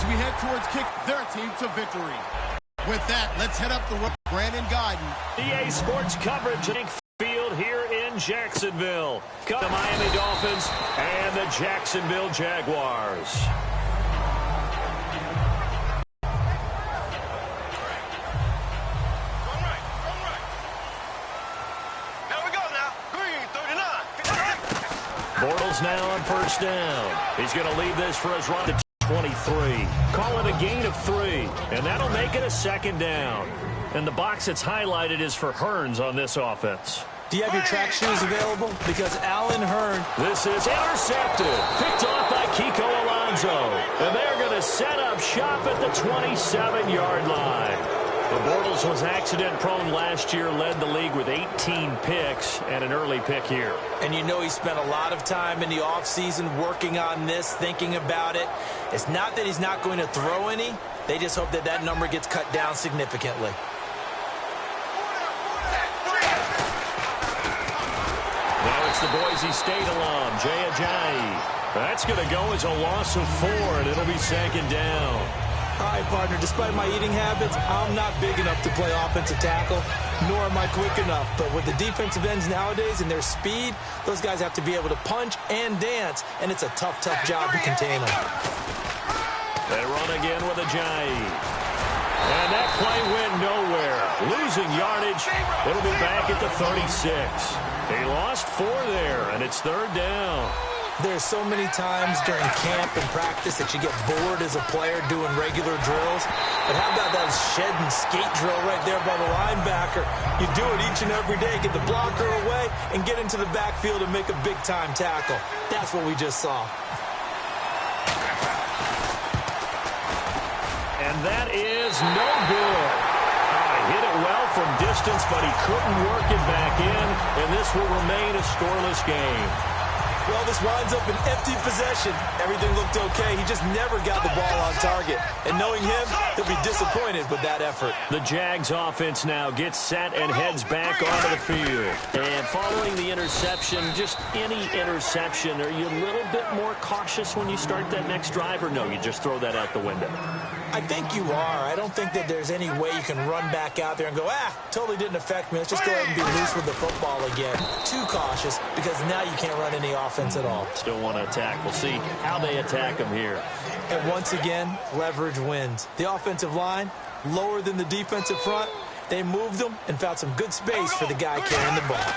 we head towards kick their team to victory. With that, let's head up the road. Brandon Guyton. EA Sports coverage at Field here in Jacksonville. Come the Miami Dolphins and the Jacksonville Jaguars. Bortles now on first down. He's going to leave this for his run to 23. Call it a gain of 3, and that'll make it a second down. And the box that's highlighted is for Hearns on this offense. Do you have your track shoes available? Because Allen Hearn. This is intercepted. Picked off by Kiko Alonso. And they're going to set up shop at the 27-yard line. The Bortles was accident-prone last year, led the league with 18 picks and an early pick here. And you know he spent a lot of time in the offseason working on this, thinking about it. It's not that he's not going to throw any. They just hope that that number gets cut down significantly. Now it's the Boise State alum, Jay Ajayi. That's going to go as a loss of 4, and it'll be second down. All right, partner, despite my eating habits, I'm not big enough to play offensive tackle, nor am I quick enough. But with the defensive ends nowadays and their speed, those guys have to be able to punch and dance, and it's a tough, tough job to contain them. They run again with Ajayi. And that play went nowhere. Losing yardage. It'll be back at the 36. He lost 4 there, and it's third down. There's so many times during camp and practice that you get bored as a player doing regular drills. But how about that shed and skate drill right there by the linebacker? You do it each and every day, get the blocker away, and get into the backfield and make a big-time tackle. That's what we just saw. And that is no good. Hit it well from distance, but he couldn't work it back in, and this will remain a scoreless game. Well, this winds up an empty possession. Everything looked okay. He just never got the ball on target. And knowing him, he'll be disappointed with that effort. The Jags offense now gets set and heads back onto the field. And following the interception, just any interception, are you a little bit more cautious when you start that next drive, or no, you just throw that out the window? I think you are. I don't think that there's any way you can run back out there and go, totally didn't affect me. Let's just go ahead and be loose with the football again. Too cautious, because now you can't run any offense at all. Still want to attack. We'll see how they attack him here. And once again, leverage wins. The offensive line, lower than the defensive front. They moved them and found some good space for the guy carrying the ball.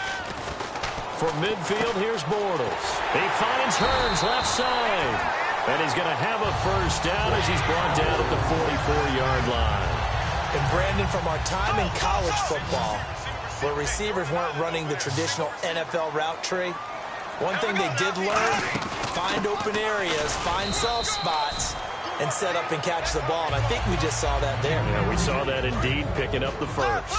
From midfield, here's Bortles. He finds Hearns left side. And he's going to have a first down as he's brought down at the 44-yard line. And Brandon, from our time in college football, where receivers weren't running the traditional NFL route tree, one thing they did learn, find open areas, find soft spots, and set up and catch the ball. And I think we just saw that there. Yeah, we saw that indeed, picking up the first.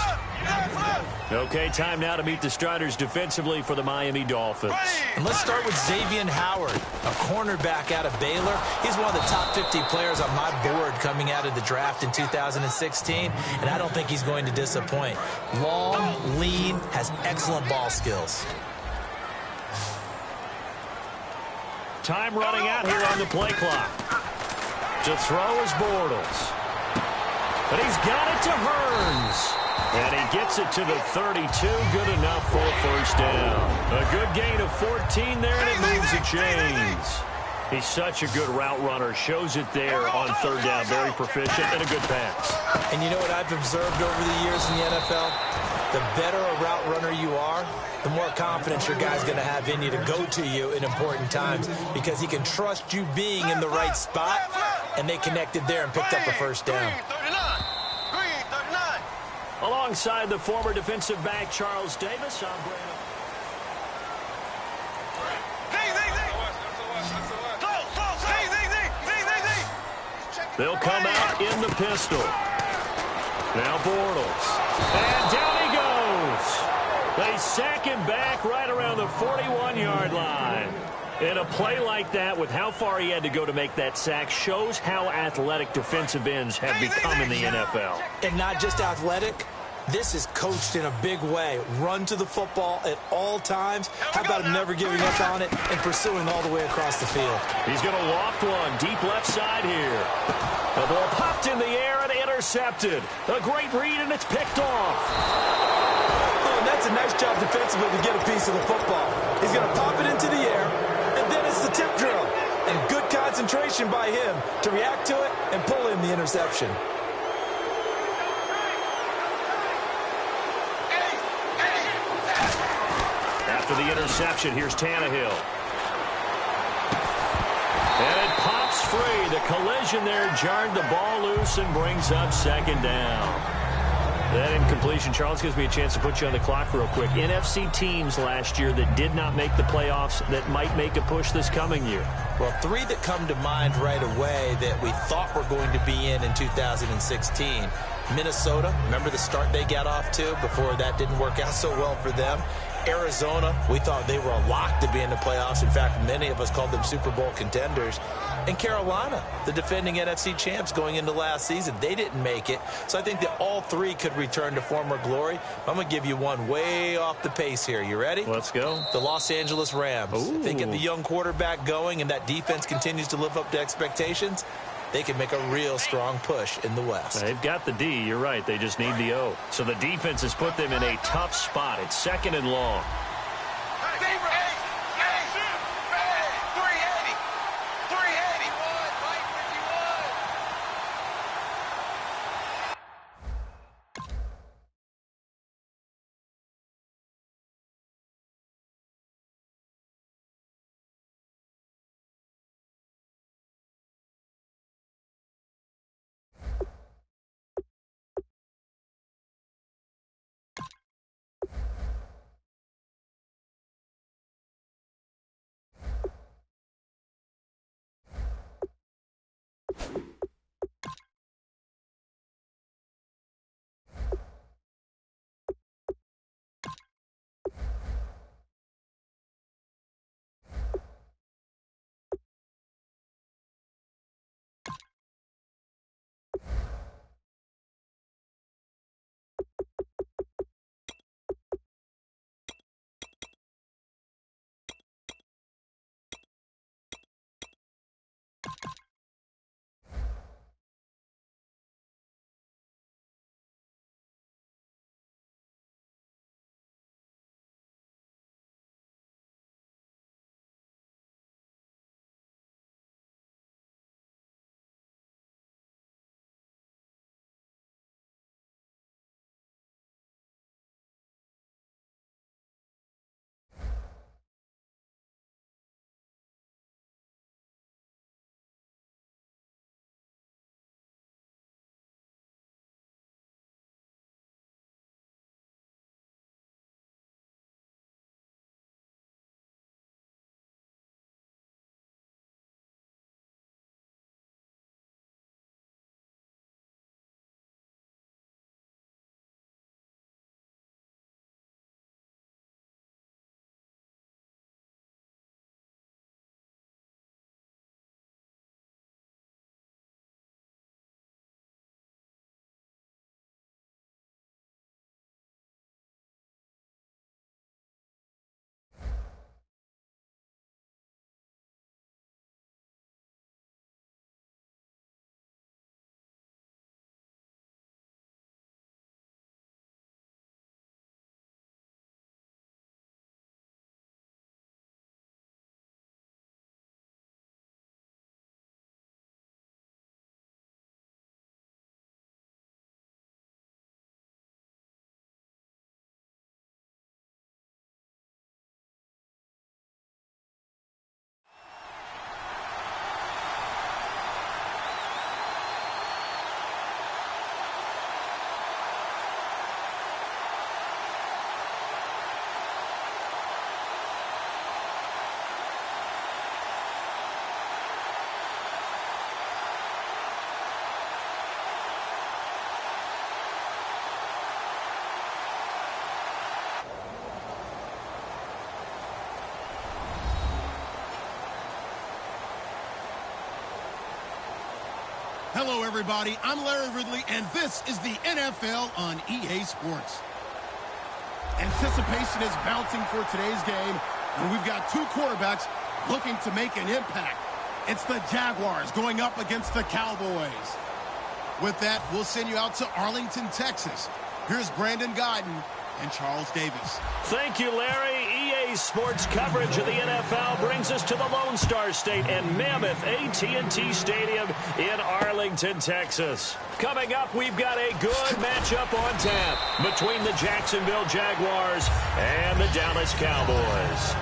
Okay, time now to meet the starters defensively for the Miami Dolphins. And let's start with Xavier Howard, a cornerback out of Baylor. He's one of the top 50 players on my board coming out of the draft in 2016, and I don't think he's going to disappoint. Long, lean, has excellent ball skills. Time running out here on the play clock. To throw is Bortles. But he's got it to Hearns. And he gets it to the 32. Good enough for a first down. A good gain of 14 there, and it moves the chains. He's such a good route runner. Shows it there on third down. Very proficient and a good pass. And you know what I've observed over the years in the NFL? The better a route runner you are, the more confidence your guy's going to have in you to go to you in important times, because he can trust you being in the right spot, and they connected there and picked up a first down. Alongside the former defensive back, Charles Davis. I'm Brandon. They'll come out in the pistol. Now Bortles. And down he goes. They sack him back right around the 41-yard line. And a play like that, with how far he had to go to make that sack, shows how athletic defensive ends have become in the NFL. And not just athletic, This is coached in a big way. Run to the football at all times. How about him never giving up on it and pursuing all the way across the field? He's going to loft one deep left side here. The ball popped in the air and intercepted. A great read, and it's picked off. Oh, and that's a nice job defensively to get a piece of the football. He's going to pop it into the air, and then it's the tip drill. And good concentration by him to react to it and pull in the interception. After the interception, here's Tannehill. And it pops free. The collision there jarred the ball loose and brings up second down. That incompletion, Charles, gives me a chance to put you on the clock real quick. NFC teams last year that did not make the playoffs that might make a push this coming year. Well, three that come to mind right away that we thought were going to be in 2016. Minnesota, remember the start they got off to before that didn't work out so well for them. Arizona, we thought they were a lock to be in the playoffs. In fact, many of us called them Super Bowl contenders. And Carolina, the defending NFC champs going into last season, they didn't make it. So I think that all three could return to former glory. I'm going to give you one way off the pace here. You ready? Let's go. The Los Angeles Rams. Ooh. If they get the young quarterback going and that defense continues to live up to expectations, they can make a real strong push in the West. They've got the D, you're right. They just need the O. So the defense has put them in a tough spot. It's second and long. Hello, everybody. I'm Larry Ridley, and this is the NFL on EA Sports. Anticipation is mounting for today's game, and we've got two quarterbacks looking to make an impact. It's the Jaguars going up against the Cowboys. With that, we'll send you out to Arlington, Texas. Here's Brandon Gaudin and Charles Davis. Thank you, Larry. EA Sports coverage of the NFL brings us to the Lone Star State and Mammoth AT&T Stadium in Arlington, Texas. Coming up, we've got a good matchup on tap between the Jacksonville Jaguars and the Dallas Cowboys.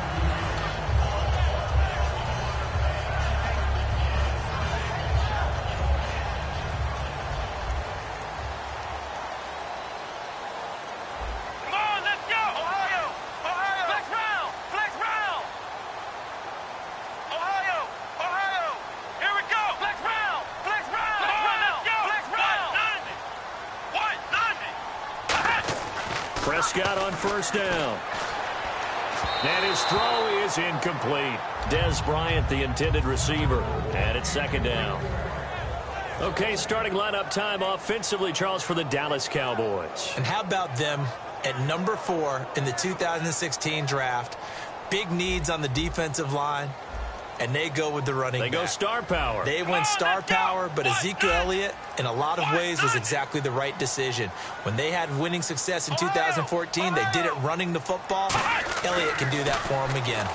Prescott on first down. And his throw is incomplete. Dez Bryant, the intended receiver. And it's second down. Okay, starting lineup time offensively, Charles, for the Dallas Cowboys. And how about them at number 4 in the 2016 draft? Big needs on the defensive line. And they go with the running back. They go star power. They went star power, but Ezekiel Elliott, in a lot of ways, was exactly the right decision. When they had winning success in 2014, they did it running the football. Elliott can do that for them again.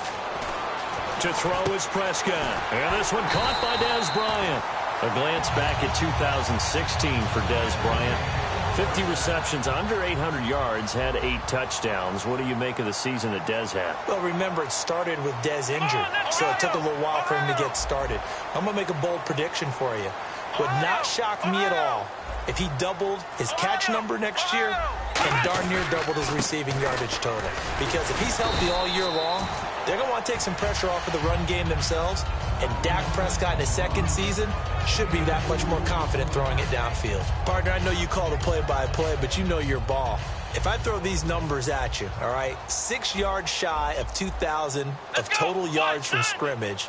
To throw is Prescott. And this one caught by Dez Bryant. A glance back at 2016 for Dez Bryant. 50 receptions, under 800 yards, had 8 touchdowns. What do you make of the season that Dez had? Well, remember, it started with Dez injured, so it took a little while for him to get started. I'm going to make a bold prediction for you. Would not shock me at all if he doubled his catch number next year and darn near doubled his receiving yardage total. Because if he's healthy all year long, they're going to want to take some pressure off of the run game themselves. And Dak Prescott in his second season should be that much more confident throwing it downfield. Partner, I know you call the play-by-play, but you know your ball. If I throw these numbers at you, all right, 6 yards shy of 2,000 of total yards from scrimmage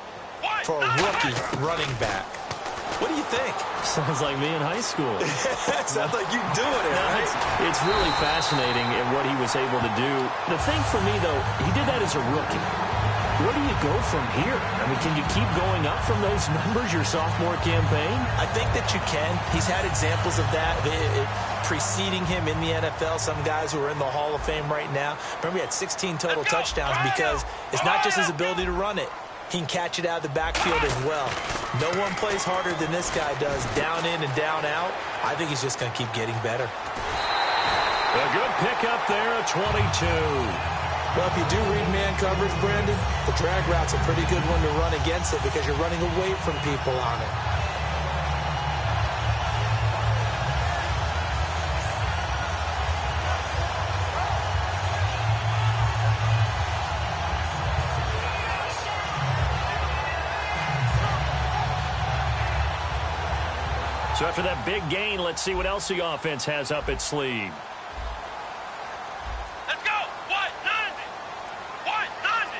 for a rookie running back. What do you think? Sounds like me in high school. Sounds like you doing it, right? It's really fascinating in what he was able to do. The thing for me, though, he did that as a rookie. Where do you go from here? I mean, can you keep going up from those numbers your sophomore campaign? I think that you can. He's had examples of that preceding him in the NFL. Some guys who are in the Hall of Fame right now. Remember, he had 16 total touchdowns because it's not just his ability to run it. He can catch it out of the backfield as well. No one plays harder than this guy does, down in and down out. I think he's just going to keep getting better. A good pickup there, a 22. Well, if you do read man coverage, Brandon, the drag route's a pretty good one to run against it because you're running away from people on it. So after that big gain, let's see what else the offense has up its sleeve. Let's go! 190! 190!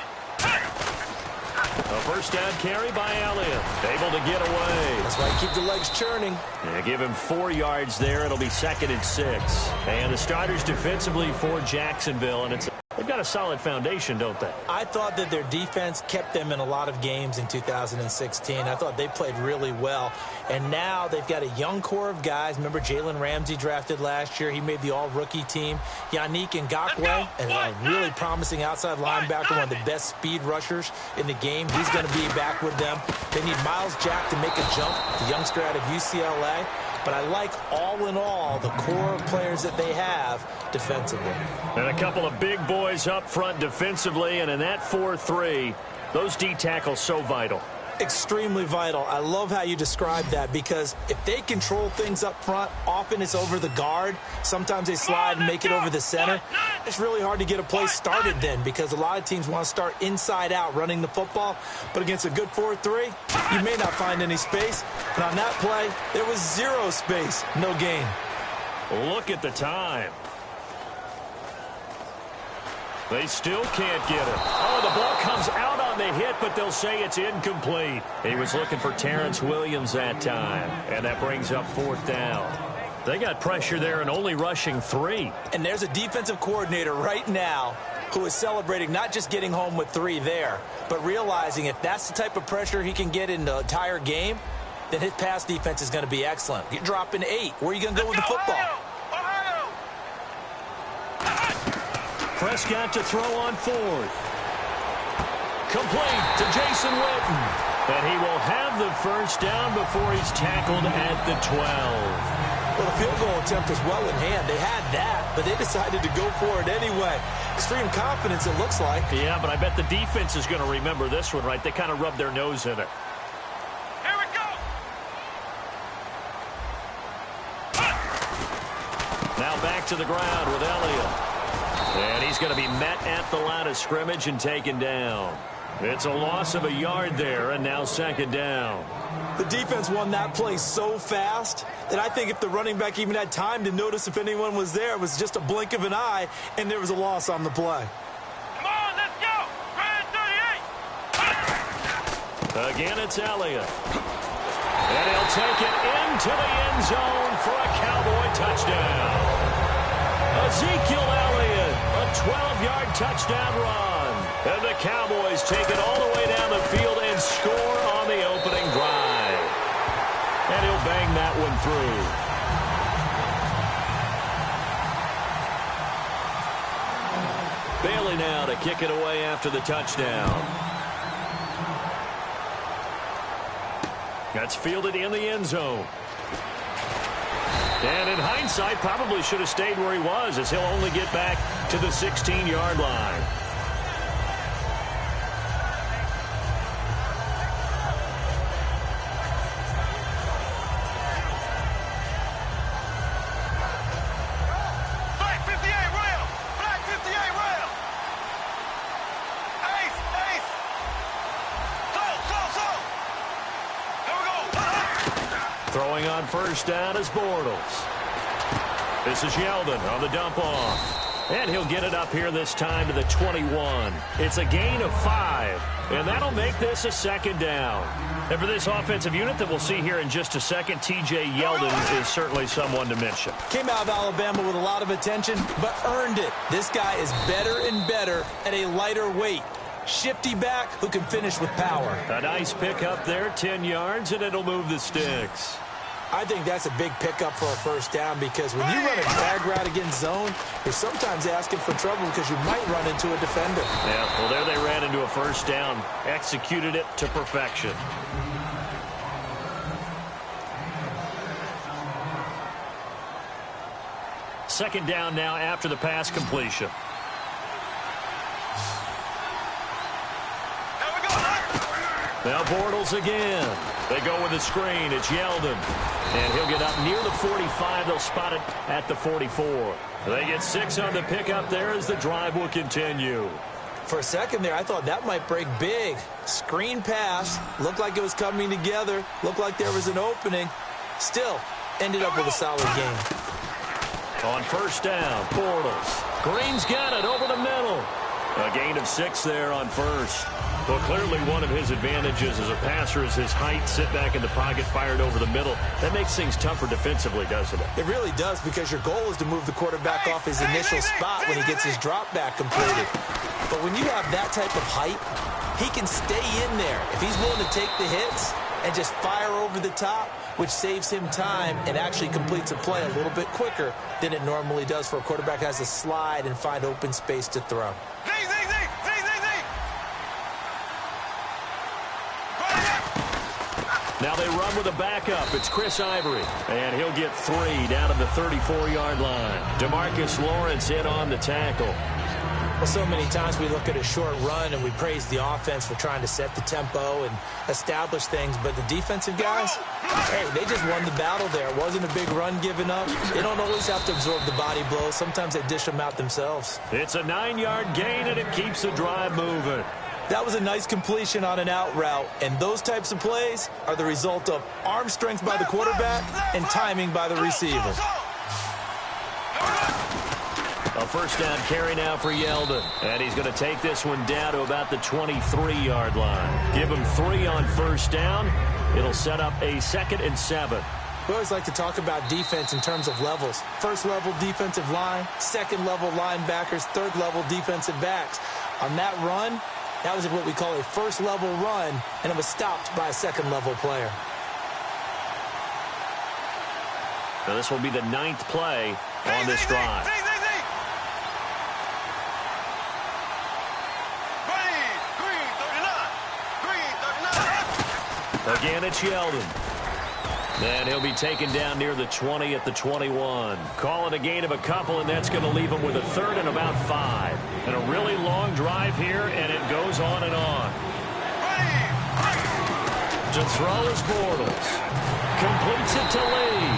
A first down carry by Elliott. Able to get away. That's why you keep the legs churning. Yeah, give him 4 yards there. It'll be 2nd and 6. And the starters defensively for Jacksonville, and they've got a solid foundation, don't they? I thought that their defense kept them in a lot of games in 2016. I thought they played really well. And now they've got a young core of guys. Remember Jalen Ramsey drafted last year. He made the all-rookie team. Yannick Ngakoue, a really promising outside linebacker, one of the best speed rushers in the game. He's going to be back with them. They need Miles Jack to make a jump, the youngster out of UCLA. But I like, all in all, the core of players that they have defensively. And a couple of big boys up front defensively, and in that 4-3, those D tackles so vital. Extremely vital. I love how you describe that because if they control things up front, often it's over the guard. Sometimes they slide and make it over the center. It's really hard to get a play started then because a lot of teams want to start inside out running the football. But against a good 4-3, you may not find any space. And on that play, there was 0 space, no gain. Look at the time. They still can't get it. Oh, the ball comes out on on the hit, but they'll say it's incomplete. He was looking for Terrence Williams that time, and that brings up 4th down. They got pressure there and only rushing 3. And there's a defensive coordinator right now who is celebrating not just getting home with 3 there, but realizing if that's the type of pressure he can get in the entire game, then his pass defense is going to be excellent. You're dropping 8. Where are you going to go with the football? Prescott to throw on 4th. Complete to Jason Witten. And he will have the first down before he's tackled at the 12. Well, the field goal attempt was well in hand. They had that, but they decided to go for it anyway. Extreme confidence, it looks like. Yeah, but I bet the defense is going to remember this one, right? They kind of rubbed their nose in it. Here we go. Now back to the ground with Elliott. And he's going to be met at the line of scrimmage and taken down. It's a loss of a yard there, and now 2nd down. The defense won that play so fast that I think if the running back even had time to notice if anyone was there, it was just a blink of an eye, and there was a loss on the play. Come on, let's go. Brand 38. Again, it's Elliott. And he'll take it into the end zone for a Cowboy touchdown. Ezekiel Elliott, a 12-yard touchdown run. And the Cowboys take it all the way down the field and score on the opening drive. And he'll bang that one through. Bailey now to kick it away after the touchdown. That's fielded in the end zone. And in hindsight, probably should have stayed where he was, as he'll only get back to the 16-yard line. Black 58 rail. Black 58 rail. Ace, ace. So. Here we go. Throwing on 1st down is Bortles. This is Yeldon on the dump off. And he'll get it up here this time to the 21. It's a gain of 5. And that'll make this a 2nd down. And for this offensive unit that we'll see here in just a second, T.J. Yeldon is certainly someone to mention. Came out of Alabama with a lot of attention, but earned it. This guy is better and better at a lighter weight. Shifty back who can finish with power. A nice pickup there, 10 yards, and it'll move the sticks. I think that's a big pickup for a 1st down because when you run a drag route against zone, you're sometimes asking for trouble because you might run into a defender. Yeah, well, there they ran into a 1st down, executed it to perfection. Second down now after the pass completion. Now Bortles again. They go with a screen. It's Yeldon. And he'll get up near the 45. They'll spot it at the 44. They get 6 on the pickup there as the drive will continue. For a second there, I thought that might break big. Screen pass. Looked like it was coming together. Looked like there was an opening. Still, ended up with a solid game. On 1st down, Bortles. Green's got it over the middle. A gain of 6 there on 1st. Well, clearly one of his advantages as a passer is his height. Sit back in the pocket, fired over the middle. That makes things tougher defensively, doesn't it? It really does, because your goal is to move the quarterback off his initial spot when he gets his drop back completed. But when you have that type of height, he can stay in there if he's willing to take the hits and just fire over the top, which saves him time and actually completes a play a little bit quicker than it normally does for a quarterback who has to slide and find open space to throw. Now they run with a backup. It's Chris Ivory. And he'll get 3 down at the 34-yard line. DeMarcus Lawrence in on the tackle. Well, so many times we look at a short run and we praise the offense for trying to set the tempo and establish things. But the defensive guys, hey, they just won the battle there. It wasn't a big run given up. They don't always have to absorb the body blows. Sometimes they dish them out themselves. It's a 9-yard gain, and it keeps the drive moving. That was a nice completion on an out route, and those types of plays are the result of arm strength by the quarterback and timing by the receiver. A first down carry now for Yeldon. And he's going to take this one down to about the 23-yard line. Give him 3 on first down. It'll set up a 2nd and 7. We always like to talk about defense in terms of levels. First-level defensive line, second-level linebackers, third-level defensive backs. On that run, that was what we call a first-level run, and it was stopped by a second-level player. Now this will be the 9th play on this drive. Again, it's Yeldon. And he'll be taken down near the 20 at the 21. Call it a gain of a couple, and that's going to leave him with a 3rd and about 5. And a really long drive here, and it goes on and on. To throw is Bortles. Completes it to Lee.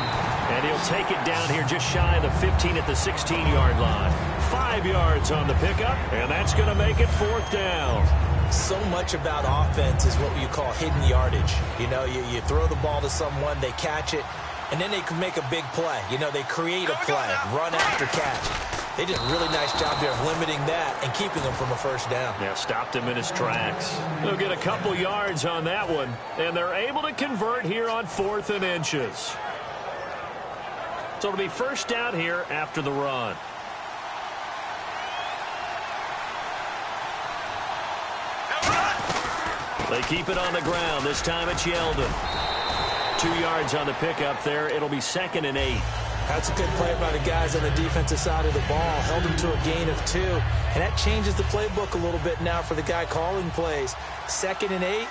And he'll take it down here just shy of the 15 at the 16-yard line. 5 yards on the pickup, and that's going to make it 4th down. So much about offense is what you call hidden yardage. You know, you throw the ball to someone, they catch it, and then they can make a big play. You know, they create a play, run after catch. They did a really nice job there of limiting that and keeping him from a first down. Yeah, stopped him in his tracks. They'll get a couple yards on that one, and they're able to convert here on 4th and inches. So it'll be first down here after the run. They keep it on the ground. This time it's Yeldon. 2 yards on the pickup there. It'll be 2nd and 8. That's a good play by the guys on the defensive side of the ball. Held him to a gain of 2. And that changes the playbook a little bit now for the guy calling plays. 2nd and 8.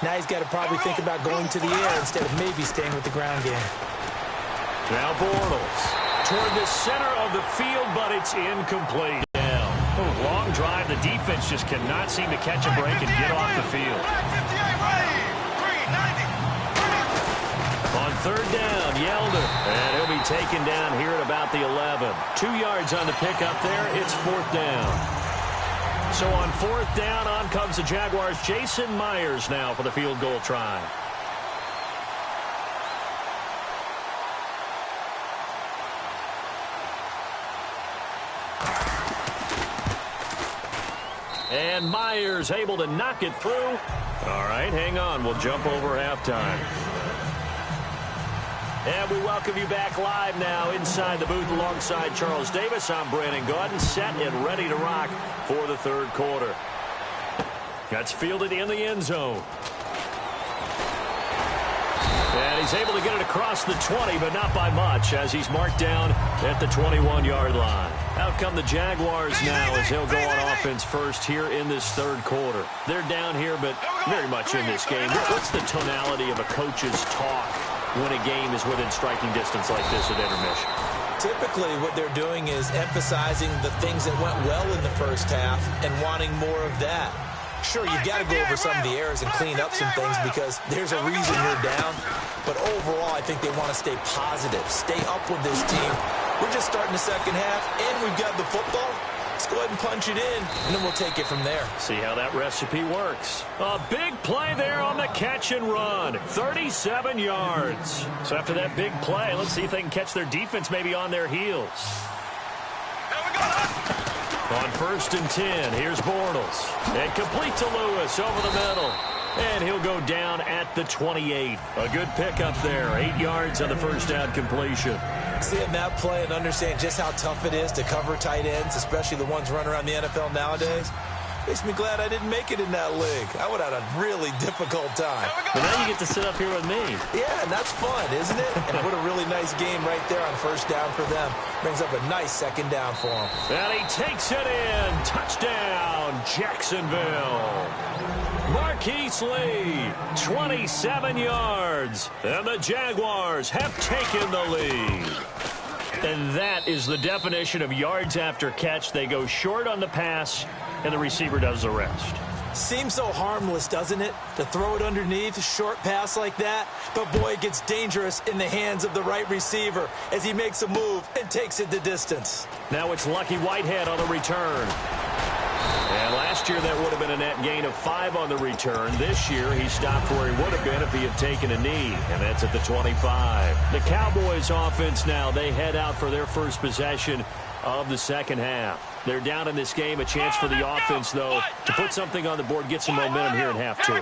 Now he's got to probably think about going to the air instead of maybe staying with the ground game. Now Bortles toward the center of the field, but it's incomplete. Long drive. The defense just cannot seem to catch a break and get off the field. On 3rd down, Yeldon. And he'll be taken down here at about the 11. 2 yards on the pickup there. It's 4th down. So on 4th down, on comes the Jaguars' Jason Myers now for the field goal try. And Myers able to knock it through. All right, hang on. We'll jump over halftime. And we welcome you back live now inside the booth alongside Charles Davis. I'm Brandon Gaudin, set and ready to rock for the 3rd quarter. That's fielded in the end zone. And he's able to get it across the 20, but not by much, as he's marked down at the 21-yard line. Out come the Jaguars now as they'll go on offense first here in this 3rd quarter. They're down here, but very much in this game. What's the tonality of a coach's talk when a game is within striking distance like this at intermission? Typically, what they're doing is emphasizing the things that went well in the first half and wanting more of that. Sure, you've got to go over some of the errors and clean up some things because there's a reason you're down. But overall, I think they want to stay positive, stay up with this team. We're just starting the second half, and we've got the football. Let's go ahead and punch it in, and then we'll take it from there. See how that recipe works. A big play there on the catch and run. 37 yards. So after that big play, let's see if they can catch their defense maybe on their heels. On 1st and 10, here's Bortles. And complete to Lewis over the middle. And he'll go down at the 28. A good pickup there. 8 yards on the first down completion. Seeing that play and understand just how tough it is to cover tight ends, especially the ones running around the NFL nowadays, makes me glad I didn't make it in that league. I would have had a really difficult time. But now you get to sit up here with me. Yeah, and that's fun, isn't it? And what a really nice game right there on first down for them. Brings up a nice 2nd down for them. And he takes it in. Touchdown, Jacksonville. Marquise Lee, 27 yards. And the Jaguars have taken the lead. And that is the definition of yards after catch. They go short on the pass, and the receiver does the rest. Seems so harmless, doesn't it? To throw it underneath, a short pass like that. But, boy, it gets dangerous in the hands of the right receiver as he makes a move and takes it the distance. Now it's Lucky Whitehead on the return. And last year that would have been a net gain of 5 on the return. This year he stopped where he would have been if he had taken a knee, and that's at the 25. The Cowboys offense now, they head out for their first possession of the second half. They're down in this game. A chance for the offense, though, to put something on the board, get some momentum here in half two.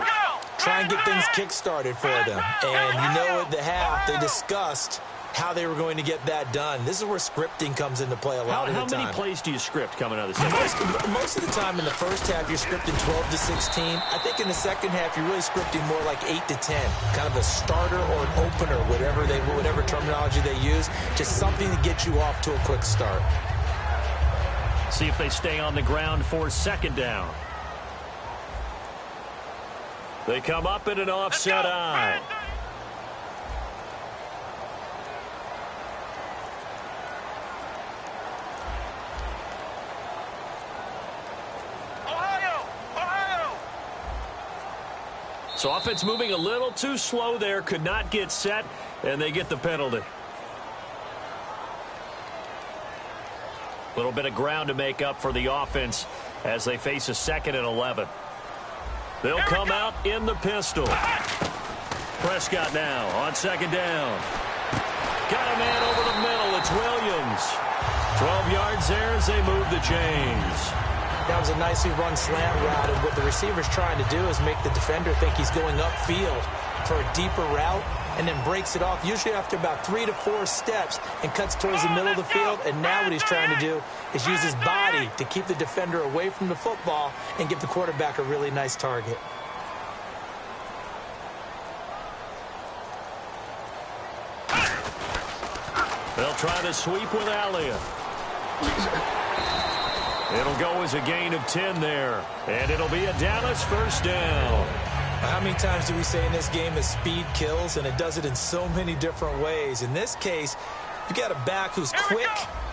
Try and get things kick-started for them. And you know at the half, they discussed how they were going to get that done. This is where scripting comes into play a lot of the time. How many plays do you script coming out of the second half? Most of the time in the first half, you're scripting 12 to 16. I think in the second half, you're really scripting more like 8 to 10. Kind of a starter or an opener, whatever terminology they use. Just something to get you off to a quick start. See if they stay on the ground for second down. They come up in an offset eye. So offense moving a little too slow there. Could not get set, and they get the penalty. A little bit of ground to make up for the offense as they face a 2nd and 11. They'll come out in the pistol. Prescott now on second down. Got a man over the middle. It's Williams. 12 yards there as they move the chains. That was a nicely run slant route, and what the receiver's trying to do is make the defender think he's going upfield for a deeper route, and then breaks it off, usually after about 3 to 4 steps, and cuts towards the middle of the field. And now what he's trying to do is use his body to keep the defender away from the football and give the quarterback a really nice target. They'll try to sweep with Elliott. It'll go as a gain of 10 there, and it'll be a Dallas first down. How many times do we say in this game that speed kills, and it does it in so many different ways? In this case, you got a back who's quick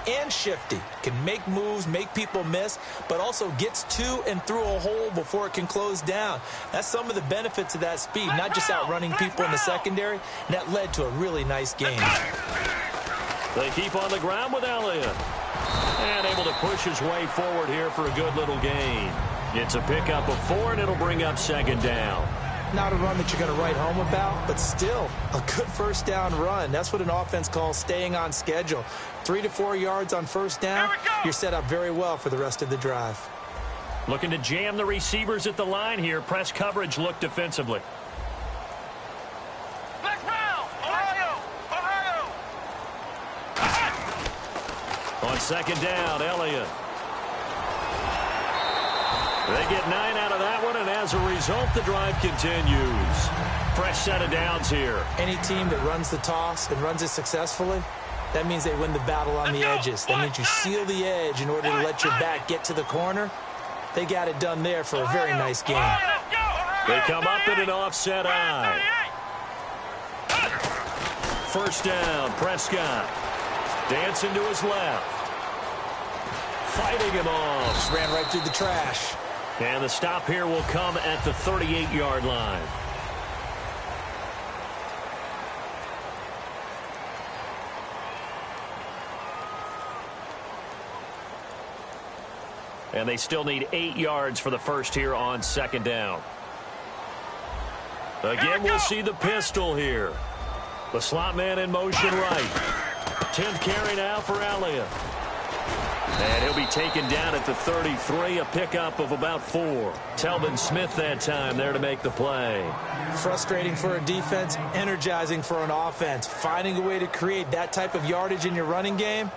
and shifty, can make moves, make people miss, but also gets to and through a hole before it can close down. That's some of the benefits of that speed, not just outrunning people in the secondary, and that led to a really nice game. They keep on the ground with Elliott. And able to push his way forward here for a good little gain. It's a pickup of 4, and it'll bring up second down. Not a run that you're going to write home about, but still a good first down run. That's what an offense calls staying on schedule. 3 to 4 yards on first down, you're set up very well for the rest of the drive. Looking to jam the receivers at the line here. Press coverage look defensively. On second down, Elliott. They get 9 out of that one, and as a result, the drive continues. Fresh set of downs here. Any team that runs the toss and runs it successfully, that means they win the battle on the edges. That means you seal the edge in order to let your back get to the corner. They got it done there for a very nice game. They come up in an offset eye. First down, Prescott. Dancing to his left. Fighting him off. Just ran right through the trash. And the stop here will come at the 38-yard line. And they still need 8 yards for the first here on second down. Again, we'll see the pistol here. The slot man in motion right. 10th carry now for Elliott. And he'll be taken down at the 33, a pickup of about 4. Telvin Smith that time there to make the play. Frustrating for a defense, energizing for an offense. Finding a way to create that type of yardage in your running game,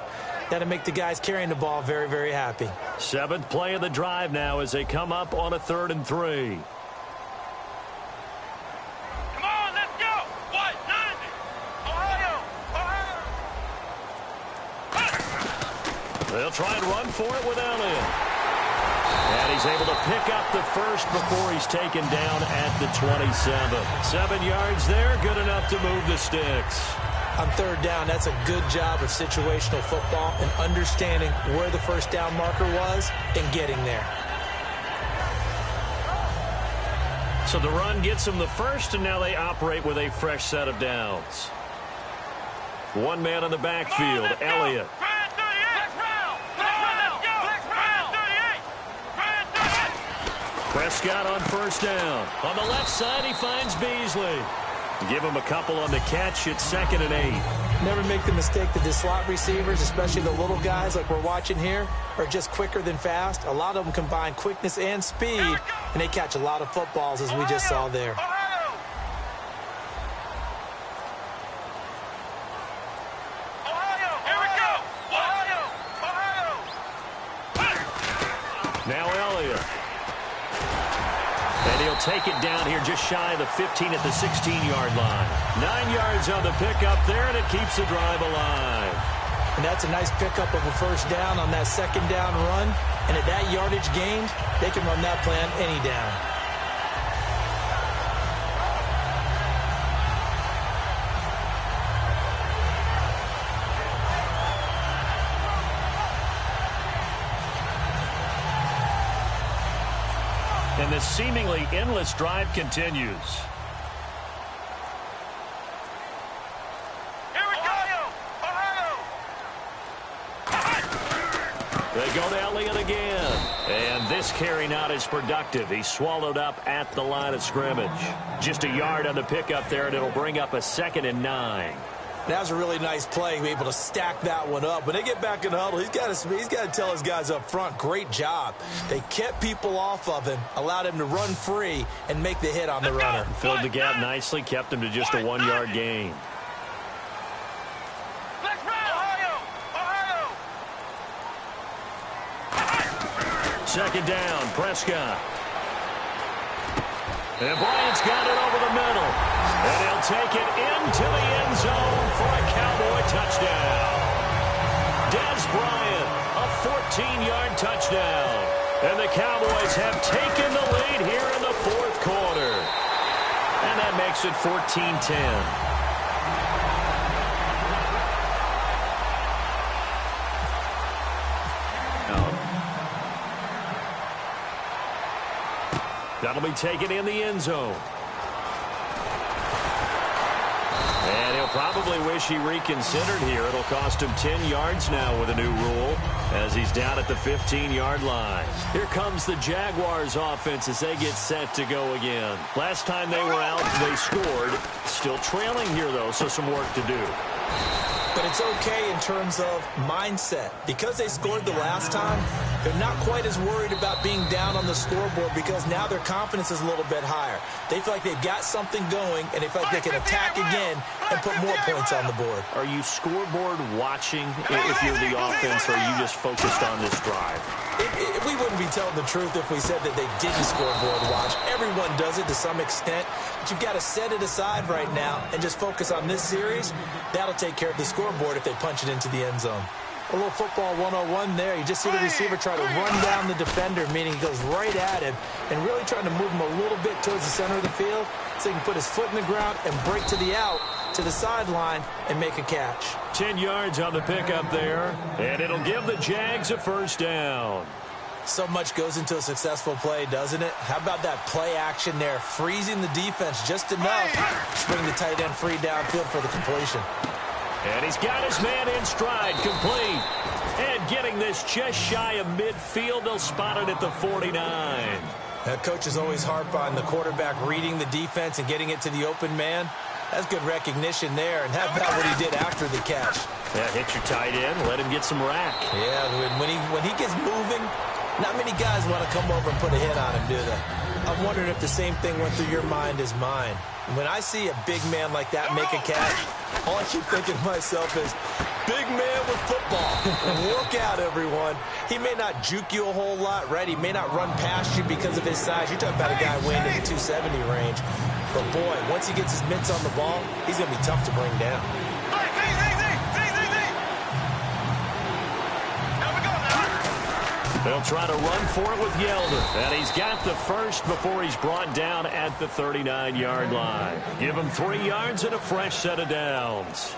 that'll make the guys carrying the ball very, very happy. 7th play of the drive now as they come up on a 3rd and 3. They'll try and run for it with Elliott. And he's able to pick up the first before he's taken down at the 27. 7 yards there, good enough to move the sticks. On 3rd down, that's a good job of situational football and understanding where the first down marker was and getting there. So the run gets them the first, and now they operate with a fresh set of downs. One man in the backfield, Elliott. Prescott on first down. On the left side, he finds Beasley. Give him a couple on the catch. It's 2nd and 8. Never make the mistake that the slot receivers, especially the little guys like we're watching here, are just quicker than fast. A lot of them combine quickness and speed, and they catch a lot of footballs, as we just saw there. Now Elliott. And he'll take it down here just shy of the 15 at the 16-yard line. 9 yards on the pickup there, and it keeps the drive alive. And that's a nice pickup of a first down on that second down run. And at that yardage gained, they can run that plan any down. And this seemingly endless drive continues. Here we go! They go to Elliott again. And this carry not as productive. He's swallowed up at the line of scrimmage. Just a yard on the pickup there, and it'll bring up a 2nd and 9. That was a really nice play, able to stack that one up. When they get back in the huddle, he's got to tell his guys up front, great job. They kept people off of him, allowed him to run free, and make the hit on the runner. Filled the gap nicely, kept him to just a 1-yard gain. Let's run! Ohio! 2nd down, Prescott. And Bryant's got it over the middle. And he'll take it into the end zone for a Cowboy touchdown. Dez Bryant, a 14-yard touchdown. And the Cowboys have taken the lead here in the 4th quarter. And that makes it 14-10. That'll be taken in the end zone. And he'll probably wish he reconsidered here. It'll cost him 10 yards now with a new rule as he's down at the 15-yard line. Here comes the Jaguars offense as they get set to go again. Last time they were out, they scored. Still trailing here, though, so some work to do. But it's okay in terms of mindset. Because they scored the last time, they're not quite as worried about being down on the scoreboard because now their confidence is a little bit higher. They feel like they've got something going, and they feel like they can attack again and put more points on the board. Are you scoreboard watching if you're the offense, or are you just focused on this drive? We wouldn't be telling the truth if we said that they didn't scoreboard watch. Everyone does it to some extent, but you've got to set it aside right now and just focus on this series. That'll take care of the scoreboard if they punch it into the end zone. A little football 101 there. You just see the receiver try to run down the defender, meaning he goes right at him and really trying to move him a little bit towards the center of the field so he can put his foot in the ground and break to the out, to the sideline, and make a catch. 10 yards on the pickup there, and it'll give the Jags a first down. So much goes into a successful play, doesn't it? How about that play action there, freezing the defense just enough to bring the tight end free downfield for the completion. And he's got his man in stride, complete. And getting this just shy of midfield, they'll spot it at the 49. Coaches always harp on the quarterback reading the defense and getting it to the open man. That's good recognition there. And how about what he did after the catch? Yeah, hit your tight end, let him get some rack. Yeah, when he gets moving, not many guys want to come over and put a hit on him, do they? I'm wondering if the same thing went through your mind as mine. When I see a big man like that make a catch, all I keep thinking to myself is, big man with football. Look out, everyone. He may not juke you a whole lot, right? He may not run past you because of his size. You're talking about a guy weighing in the 270 range. But, boy, once he gets his mitts on the ball, he's going to be tough to bring down. They'll try to run for it with Yeldon. And he's got the first before he's brought down at the 39-yard line. Give him 3 yards and a fresh set of downs.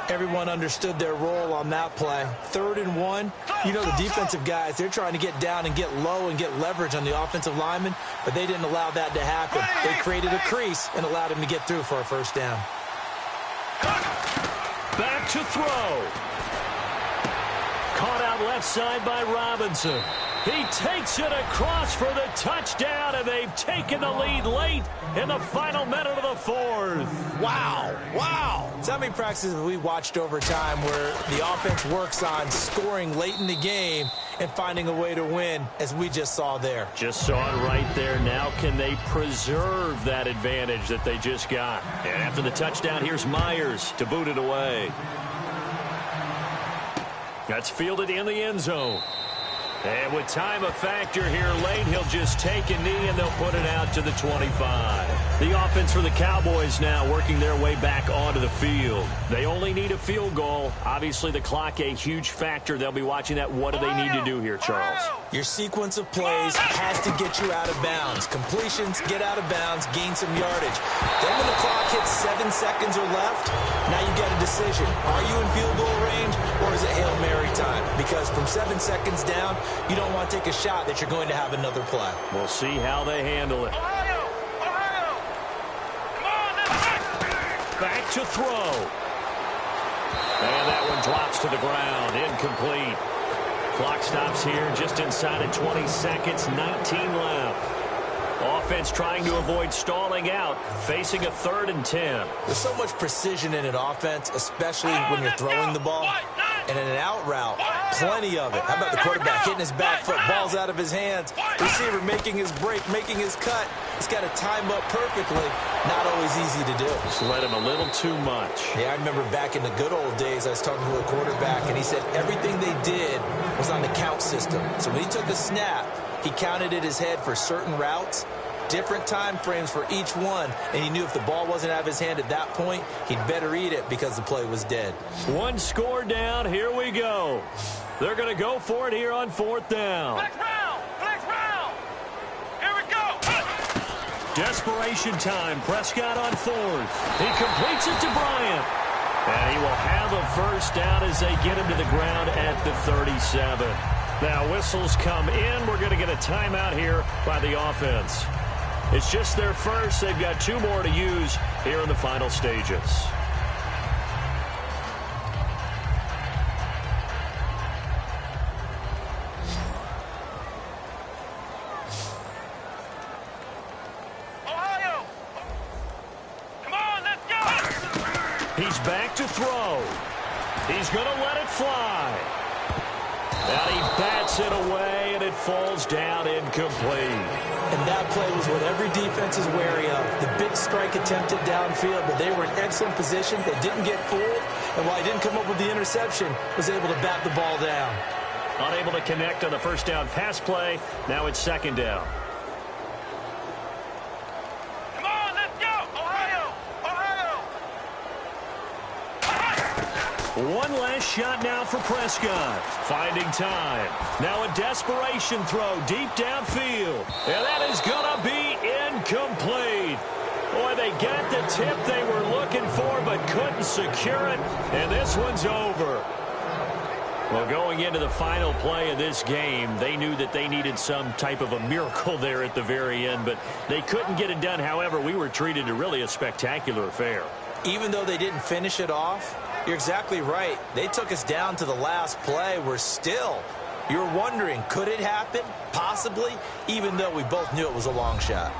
Everyone understood their role on that play. 3rd and 1. You know the defensive guys, they're trying to get down and get low and get leverage on the offensive lineman, but they didn't allow that to happen. They created a crease and allowed him to get through for a first down. Back to throw. Caught out left side by Robinson. He takes it across for the touchdown, and they've taken the lead late in the final minute of the fourth. Wow. Wow. So how many practices have we watched over time where the offense works on scoring late in the game and finding a way to win, as we just saw there? Just saw it right there. Now can they preserve that advantage that they just got? And after the touchdown, here's Myers to boot it away. That's fielded in the end zone. And with time a factor here late, he'll just take a knee and they'll put it out to the 25. The offense for the Cowboys now working their way back onto the field. They only need a field goal. Obviously, the clock a huge factor. They'll be watching that. What do they need to do here, Charles? Your sequence of plays has to get you out of bounds. Completions, get out of bounds, gain some yardage. Then when the clock hits 7 seconds or left, now you got a decision. Are you in field goal range or is it Hail Mary time? Because from 7 seconds down, you don't want to take a shot that you're going to have another play. We'll see how they handle it. Back to throw. And that one drops to the ground. Incomplete. Clock stops here just inside of 20 seconds. 19 left. Offense trying to avoid stalling out, facing a 3rd and 10. There's so much precision in an offense, especially when you're throwing the ball. And in an out route, plenty of it. How about the quarterback hitting his back foot, ball's out of his hands, receiver making his break, making his cut. He's got to time up perfectly. Not always easy to do. Just let him a little too much. Yeah, I remember back in the good old days, I was talking to a quarterback, and he said everything they did was on the count system. So when he took a snap, he counted in his head for certain routes, different time frames for each one, and he knew if the ball wasn't out of his hand at that point, he'd better eat it because the play was dead. One score down. Here we go. They're going to go for it here on 4th down. Flex round! Flex round! Here we go! Desperation time. Prescott on 4th. He completes it to Bryant. And he will have a first down as they get him to the ground at the 37. Now whistles come in. We're going to get a timeout here by the offense. It's just their first. They've got 2 more to use here in the final stages. Ohio! Come on, let's go! He's back to throw. He's going to let it fly. And he bats it away, and it falls down incomplete. And that play was what every defense is wary of. The big strike attempted downfield, but they were in excellent position. They didn't get fooled, and while he didn't come up with the interception, was able to bat the ball down. Unable to connect on the first down pass play. Now it's 2nd down. Come on, let's go! Ohio! Ohio! One last shot now for Prescott. Finding time. Now a desperation throw deep downfield. And that is going to be incomplete. Boy, they got the tip they were looking for but couldn't secure it. And this one's over. Well, going into the final play of this game, they knew that they needed some type of a miracle there at the very end, but they couldn't get it done. However, we were treated to really a spectacular affair. Even though they didn't finish it off, you're exactly right. They took us down to the last play. We're still, you're wondering, could it happen? Possibly, even though we both knew it was a long shot.